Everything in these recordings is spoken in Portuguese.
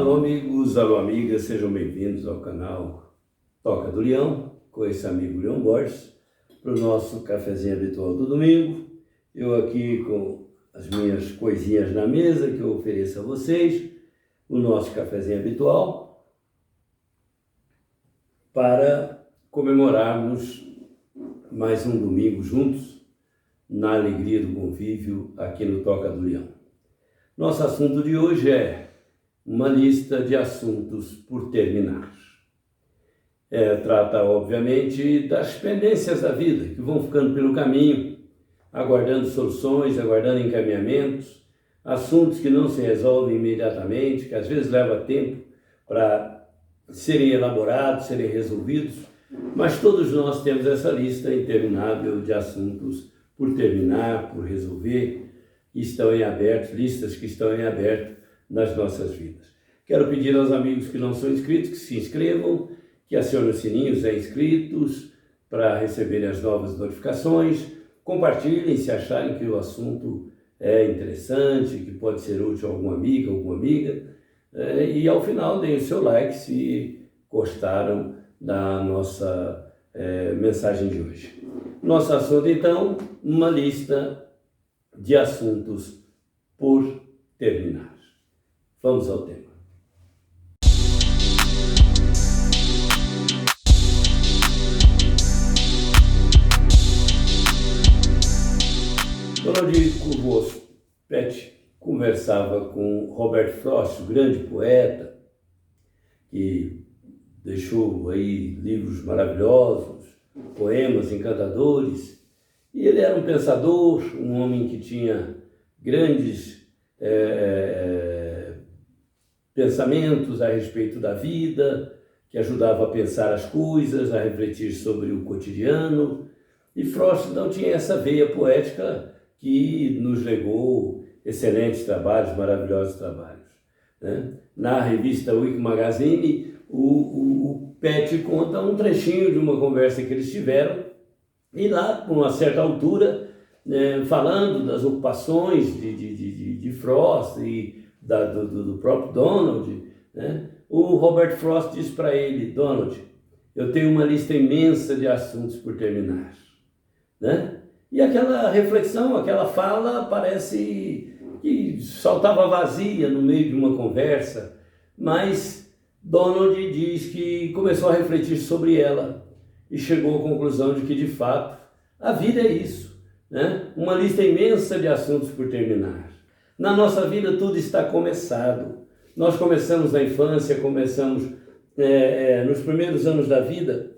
Alô amigos, alô amigas, sejam bem-vindos ao canal Toca do Leão, com esse amigo Leão Borges, para o nosso cafezinho habitual do domingo. Eu aqui com as minhas coisinhas na mesa que eu ofereço a vocês, o nosso cafezinho habitual, para comemorarmos mais um domingo juntos, na alegria do convívio aqui no Toca do Leão. Nosso assunto de hoje é uma lista de assuntos por terminar. Trata, obviamente, das pendências da vida, que vão ficando pelo caminho, aguardando soluções, aguardando encaminhamentos, assuntos que não se resolvem imediatamente, que às vezes leva tempo para serem elaborados, serem resolvidos, mas todos nós temos essa lista interminável de assuntos por terminar, por resolver, que estão em aberto, listas que estão em aberto nas nossas vidas. Quero pedir aos amigos que não são inscritos que se inscrevam, que acionem o sininho, os inscritos, para receberem as novas notificações. Compartilhem se acharem que o assunto é interessante, que pode ser útil a algum amigo, alguma amiga. E ao final deem o seu like se gostaram da nossa mensagem de hoje. Nosso assunto então, uma lista de assuntos por terminar. Vamos ao tema. Donald Petty conversava com Robert Frost, o grande poeta, que deixou aí livros maravilhosos, poemas encantadores, e ele era um pensador, um homem que tinha grandes pensamentos a respeito da vida, que ajudava a pensar as coisas, a refletir sobre o cotidiano. E Frost não tinha essa veia poética que nos legou excelentes trabalhos, maravilhosos trabalhos, né? Na revista Week Magazine, o Petty conta um trechinho de uma conversa que eles tiveram, e lá, por uma certa altura, falando das ocupações de Frost e do próprio Donald, né? O Robert Frost disse para ele: Donald, eu tenho uma lista imensa de assuntos por terminar, né? E aquela reflexão, aquela fala parece que saltava vazia no meio de uma conversa, mas Donald diz que começou a refletir sobre ela e chegou à conclusão de que, de fato, a vida é isso, né? Uma lista imensa de assuntos por terminar. Na nossa vida tudo está começado. Nós começamos na infância, começamos nos primeiros anos da vida,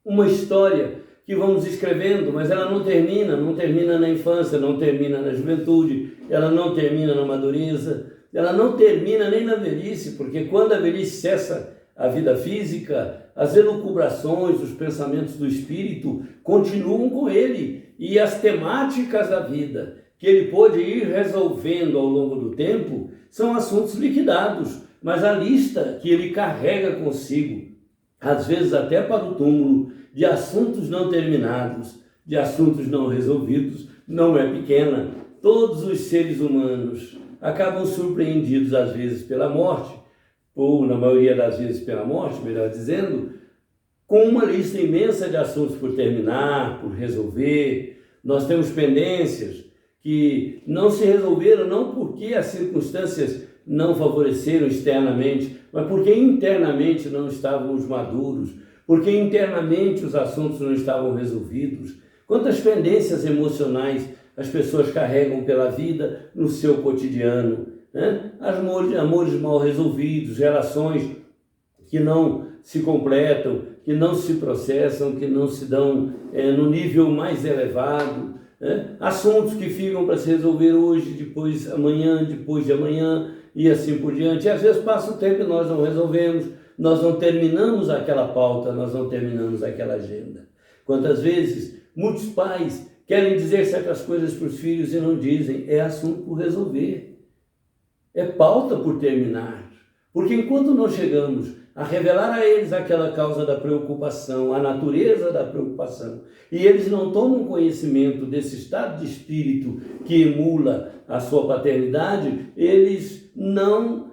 uma história que vamos escrevendo, mas ela não termina na infância, não termina na juventude, ela não termina na madureza, ela não termina nem na velhice, porque quando a velhice cessa a vida física, as elucubrações, os pensamentos do espírito continuam com ele, e as temáticas da vida que ele pôde ir resolvendo ao longo do tempo são assuntos liquidados, mas a lista que ele carrega consigo, às vezes até para o túmulo, de assuntos não terminados, de assuntos não resolvidos, não é pequena. Todos os seres humanos acabam surpreendidos às vezes pela morte, ou na maioria das vezes pela morte, melhor dizendo, com uma lista imensa de assuntos por terminar, por resolver. Nós temos pendências que não se resolveram, não porque as circunstâncias não favoreceram externamente, mas porque internamente não estávamos maduros, porque internamente os assuntos não estavam resolvidos. Quantas pendências emocionais as pessoas carregam pela vida no seu cotidiano, né? Amores mal resolvidos, relações que não se completam, que não se processam, que não se dão no nível mais elevado, né? Assuntos que ficam para se resolver hoje, depois amanhã, depois de amanhã e assim por diante. E às vezes passa o tempo e nós não resolvemos, nós não terminamos aquela pauta, nós não terminamos aquela agenda. Quantas vezes muitos pais querem dizer certas coisas para os filhos e não dizem, é assunto por resolver, é pauta por terminar, porque enquanto não chegamos a revelar a eles aquela causa da preocupação, a natureza da preocupação, e eles não tomam conhecimento desse estado de espírito que emula a sua paternidade, eles não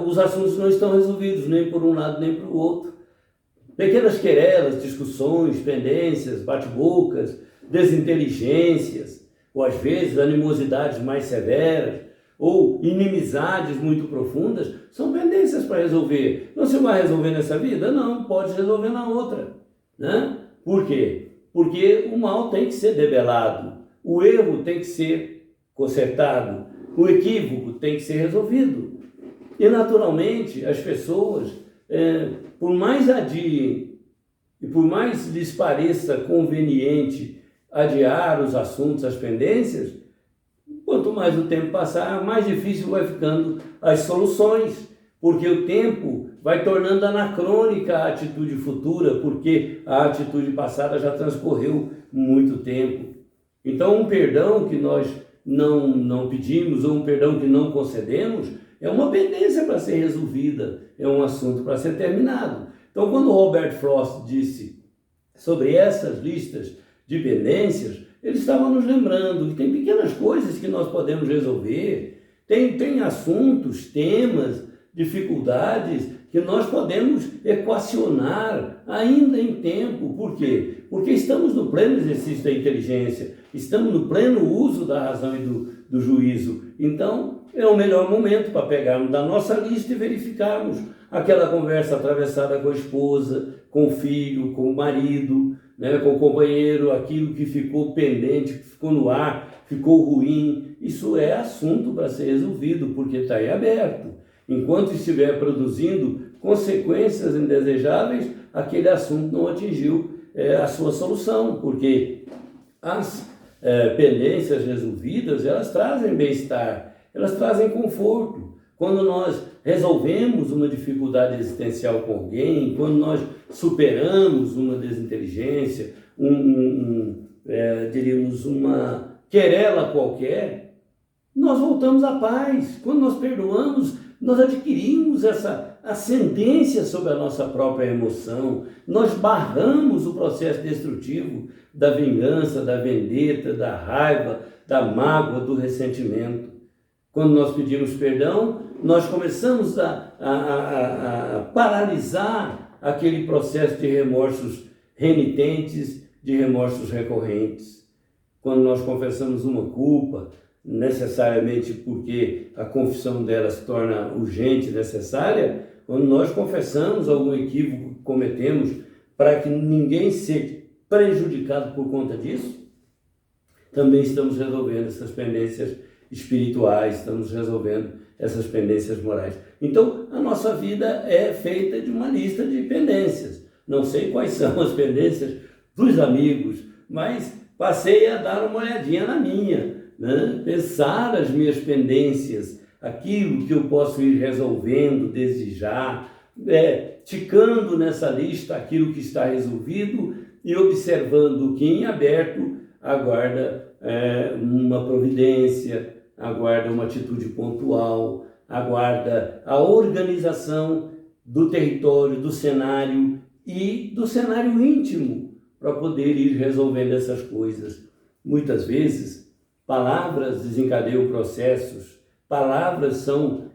os assuntos não estão resolvidos, nem por um lado nem para o outro. Pequenas querelas, discussões, pendências, bate-bocas, desinteligências, ou às vezes animosidades mais severas, ou inimizades muito profundas, são pendências para resolver. Não se vai resolver nessa vida? Não, pode resolver na outra. Né? Por quê? Porque o mal tem que ser debelado, o erro tem que ser consertado, o equívoco tem que ser resolvido. E naturalmente as pessoas, por mais adiem e por mais lhes pareça conveniente adiar os assuntos, as pendências, quanto mais o tempo passar, mais difícil vai ficando as soluções, porque o tempo vai tornando anacrônica a atitude futura, porque a atitude passada já transcorreu muito tempo. Então, um perdão que nós não pedimos, ou um perdão que não concedemos, é uma pendência para ser resolvida, é um assunto para ser terminado. Então, quando Robert Frost disse sobre essas listas de pendências, ele estava nos lembrando que tem pequenas coisas que nós podemos resolver, tem assuntos, temas, dificuldades que nós podemos equacionar ainda em tempo. Por quê? Porque estamos no pleno exercício da inteligência, estamos no pleno uso da razão e do juízo. Então, é o melhor momento para pegarmos da nossa lista e verificarmos aquela conversa atravessada com a esposa, com o filho, com o marido, né, com o companheiro, aquilo que ficou pendente, que ficou no ar, ficou ruim. Isso é assunto para ser resolvido, porque está em aberto. Enquanto estiver produzindo consequências indesejáveis, aquele assunto não atingiu a sua solução, porque as pendências resolvidas, elas trazem bem-estar, elas trazem conforto. Quando nós resolvemos uma dificuldade existencial com alguém, quando nós superamos uma desinteligência, diríamos uma querela qualquer, nós voltamos à paz. Quando nós perdoamos, nós adquirimos essa ascendência sobre a nossa própria emoção, nós barramos o processo destrutivo da vingança, da vendetta, da raiva, da mágoa, do ressentimento. Quando nós pedimos perdão, nós começamos a paralisar aquele processo de remorsos renitentes, de remorsos recorrentes. Quando nós confessamos uma culpa, necessariamente porque a confissão dela se torna urgente e necessária, quando nós confessamos algum equívoco que cometemos para que ninguém seja prejudicado por conta disso, também estamos resolvendo essas pendências espirituais, estamos resolvendo essas pendências morais. Então, a nossa vida é feita de uma lista de pendências. Não sei quais são as pendências dos amigos, mas passei a dar uma olhadinha na minha, né? Pensar as minhas pendências, aquilo que eu posso ir resolvendo desde já, ticando nessa lista aquilo que está resolvido e observando o que em aberto aguarda uma providência, aguarda uma atitude pontual, aguarda a organização do território, do cenário e do cenário íntimo para poder ir resolvendo essas coisas. Muitas vezes, palavras desencadeiam processos, palavras são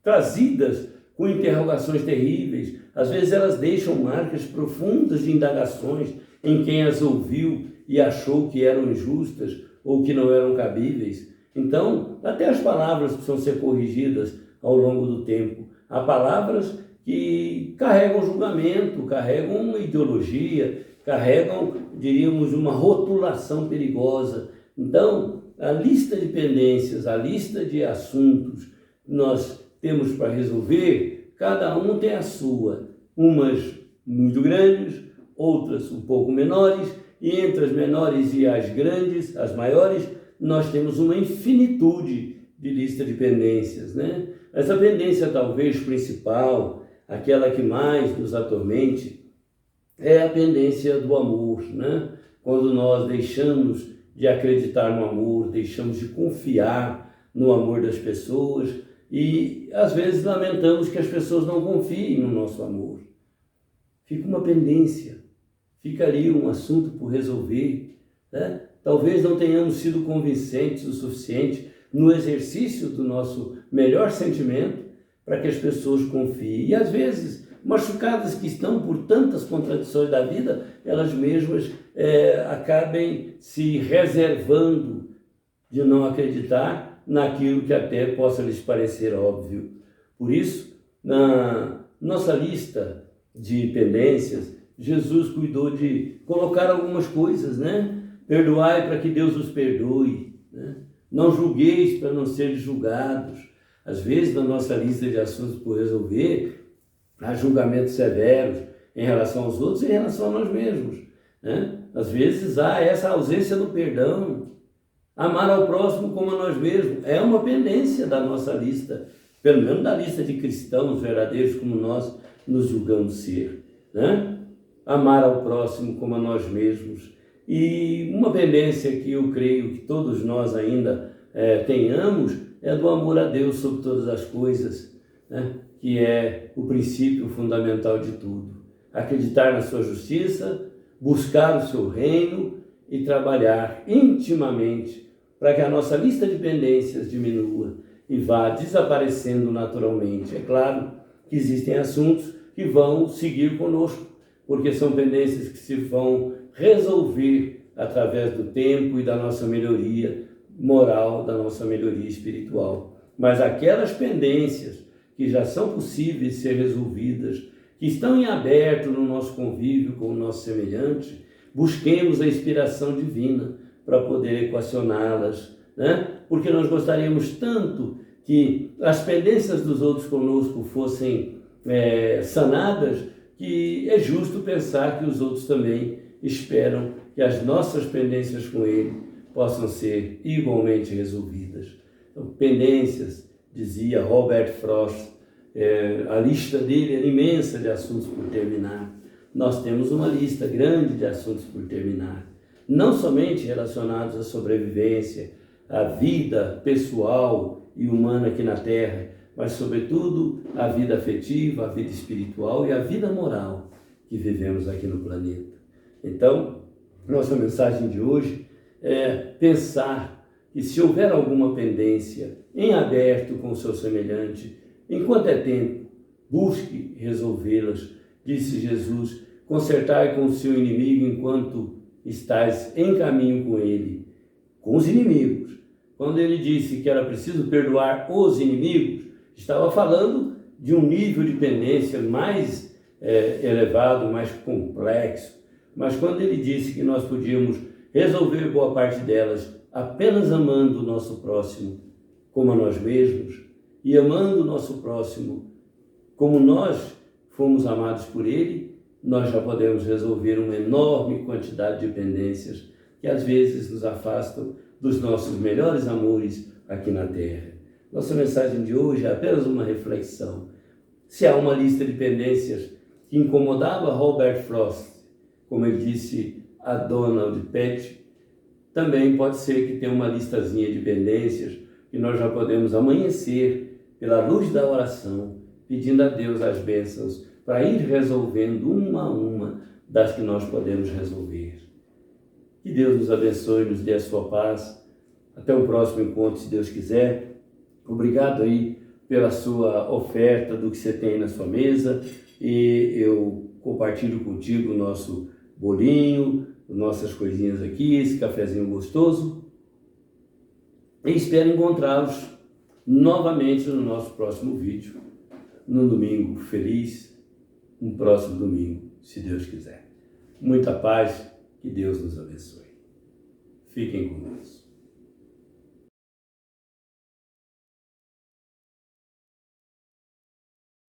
trazidas com interrogações terríveis, às vezes elas deixam marcas profundas de indagações em quem as ouviu e achou que eram injustas ou que não eram cabíveis. Então, até as palavras precisam ser corrigidas ao longo do tempo. Há palavras que carregam julgamento, carregam uma ideologia, carregam, diríamos, uma rotulação perigosa. Então, a lista de pendências, a lista de assuntos nós temos para resolver, cada um tem a sua, umas muito grandes, outras um pouco menores, e entre as menores e as grandes, as maiores, nós temos uma infinitude de lista de pendências, né? Essa pendência talvez principal, aquela que mais nos atormente, é a pendência do amor, né? Quando nós deixamos de acreditar no amor, deixamos de confiar no amor das pessoas e às vezes lamentamos que as pessoas não confiem no nosso amor. Fica uma pendência, fica ali um assunto por resolver, né? Talvez não tenhamos sido convincentes o suficiente no exercício do nosso melhor sentimento, para que as pessoas confiem. E às vezes, machucadas que estão por tantas contradições da vida, elas mesmas acabem se reservando de não acreditar naquilo que até possa lhes parecer óbvio. Por isso, na nossa lista de pendências, Jesus cuidou de colocar algumas coisas, né? Perdoai para que Deus os perdoe, né? Não julgueis para não seres julgados. Às vezes, na nossa lista de assuntos por resolver, há julgamentos severos em relação aos outros e em relação a nós mesmos, né? Às vezes há essa ausência do perdão. Amar ao próximo como a nós mesmos é uma pendência da nossa lista, pelo menos da lista de cristãos verdadeiros como nós nos julgamos ser, né? Amar ao próximo como a nós mesmos. E uma pendência que eu creio que todos nós ainda tenhamos é do amor a Deus sobre todas as coisas, né? Que é o princípio fundamental de tudo. Acreditar na sua justiça, buscar o seu reino e trabalhar intimamente para que a nossa lista de pendências diminua e vá desaparecendo naturalmente. É claro que existem assuntos que vão seguir conosco, porque são pendências que se vão resolver através do tempo e da nossa melhoria moral, da nossa melhoria espiritual. Mas aquelas pendências que já são possíveis de ser resolvidas, que estão em aberto no nosso convívio com o nosso semelhante, busquemos a inspiração divina para poder equacioná-las, né? Porque nós gostaríamos tanto que as pendências dos outros conosco fossem sanadas, que é justo pensar que os outros também esperam que as nossas pendências com ele possam ser igualmente resolvidas. Então, pendências, dizia Robert Frost, a lista dele era imensa de assuntos por terminar. Nós temos uma lista grande de assuntos por terminar, não somente relacionados à sobrevivência, à vida pessoal e humana aqui na Terra, mas sobretudo à vida afetiva, à vida espiritual e à vida moral que vivemos aqui no planeta. Então, nossa mensagem de hoje é pensar que se houver alguma pendência em aberto com o seu semelhante, enquanto é tempo, busque resolvê-las. Disse Jesus, consertai com o seu inimigo enquanto estás em caminho com ele. Com os inimigos. Quando ele disse que era preciso perdoar os inimigos, estava falando de um nível de pendência mais elevado, mais complexo. Mas quando ele disse que nós podíamos resolver boa parte delas apenas amando o nosso próximo como a nós mesmos e amando o nosso próximo como nós fomos amados por ele, nós já podemos resolver uma enorme quantidade de pendências que às vezes nos afastam dos nossos melhores amores aqui na Terra. Nossa mensagem de hoje é apenas uma reflexão. Se há uma lista de pendências que incomodava Robert Frost, como ele disse a Donald Petty, também pode ser que tenha uma listazinha de pendências que nós já podemos amanhecer pela luz da oração, pedindo a Deus as bênçãos para ir resolvendo uma a uma das que nós podemos resolver. Que Deus nos abençoe, nos dê a sua paz. Até o próximo encontro, se Deus quiser. Obrigado aí pela sua oferta do que você tem na sua mesa e eu compartilho contigo o nosso bolinho, nossas coisinhas aqui, esse cafezinho gostoso e espero encontrá-los novamente no nosso próximo vídeo, no domingo feliz, no próximo domingo, se Deus quiser. Muita paz, que Deus nos abençoe. Fiquem com Deus.